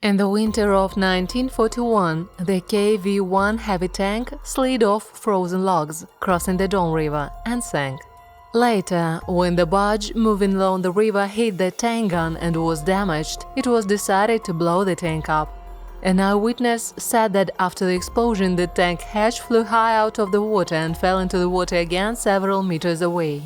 In the winter of 1941, the KV-1 heavy tank slid off frozen logs, crossing the Don River, and sank. Later, when the barge moving along the river hit the tank gun and was damaged, it was decided to blow the tank up. An eyewitness said that after the explosion, the tank hatch flew high out of the water and fell into the water again several meters away.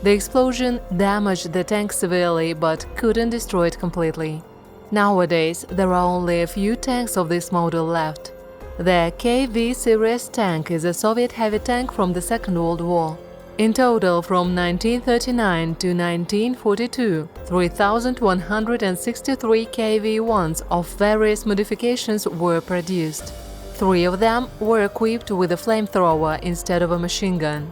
The explosion damaged the tank severely but couldn't destroy it completely. Nowadays, there are only a few tanks of this model left. The KV series tank is a Soviet heavy tank from the Second World War. In total, from 1939 to 1942, 3,163 KV-1s of various modifications were produced. 3 of them were equipped with a flamethrower instead of a machine gun.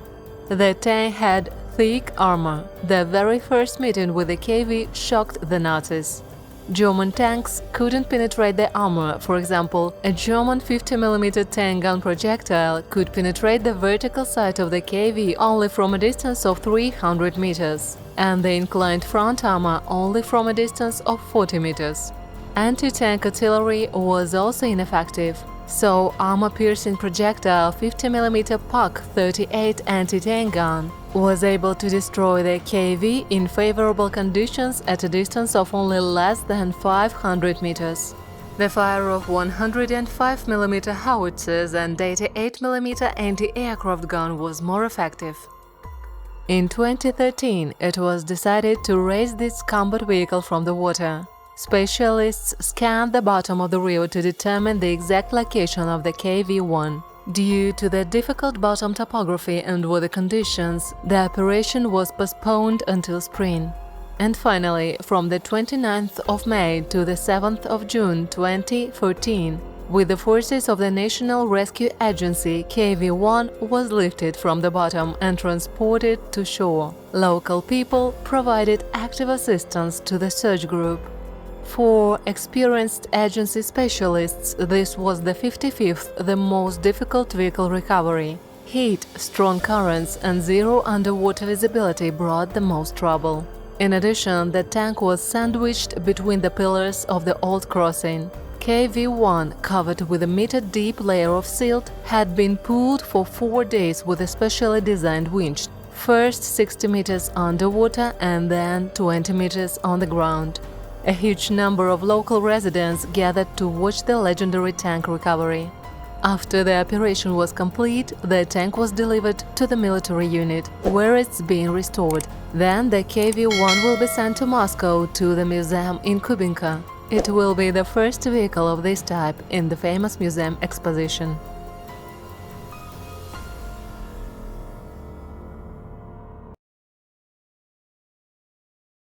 The tank had thick armor. The very first meeting with the KV shocked the Nazis. German tanks couldn't penetrate the armor. For example, a German 50mm tank gun projectile could penetrate the vertical side of the KV only from a distance of 300 meters, and the inclined front armor only from a distance of 40 meters. Anti-tank artillery was also ineffective, so armor-piercing projectile 50mm PaK-38 anti-tank gun was able to destroy the KV in favorable conditions at a distance of only less than 500 meters. The fire of 105mm howitzers and 88mm anti-aircraft gun was more effective. In 2013, it was decided to raise this combat vehicle from the water. Specialists scanned the bottom of the river to determine the exact location of the KV-1. Due to the difficult bottom topography and weather conditions, the operation was postponed until spring. And finally, from the 29th of May to the 7th of June 2014, with the forces of the National Rescue Agency, KV-1 was lifted from the bottom and transported to shore. Local people provided active assistance to the search group. For experienced agency specialists, this was the 55th, the most difficult vehicle recovery. Heat, strong currents, and zero underwater visibility brought the most trouble. In addition, the tank was sandwiched between the pillars of the old crossing. KV-1, covered with a meter-deep layer of silt, had been pulled for 4 days with a specially designed winch, first 60 meters underwater and then 20 meters on the ground. A huge number of local residents gathered to watch the legendary tank recovery. After the operation was complete, the tank was delivered to the military unit, where it's being restored. Then the KV-1 will be sent to Moscow to the museum in Kubinka. It will be the first vehicle of this type in the famous museum exposition.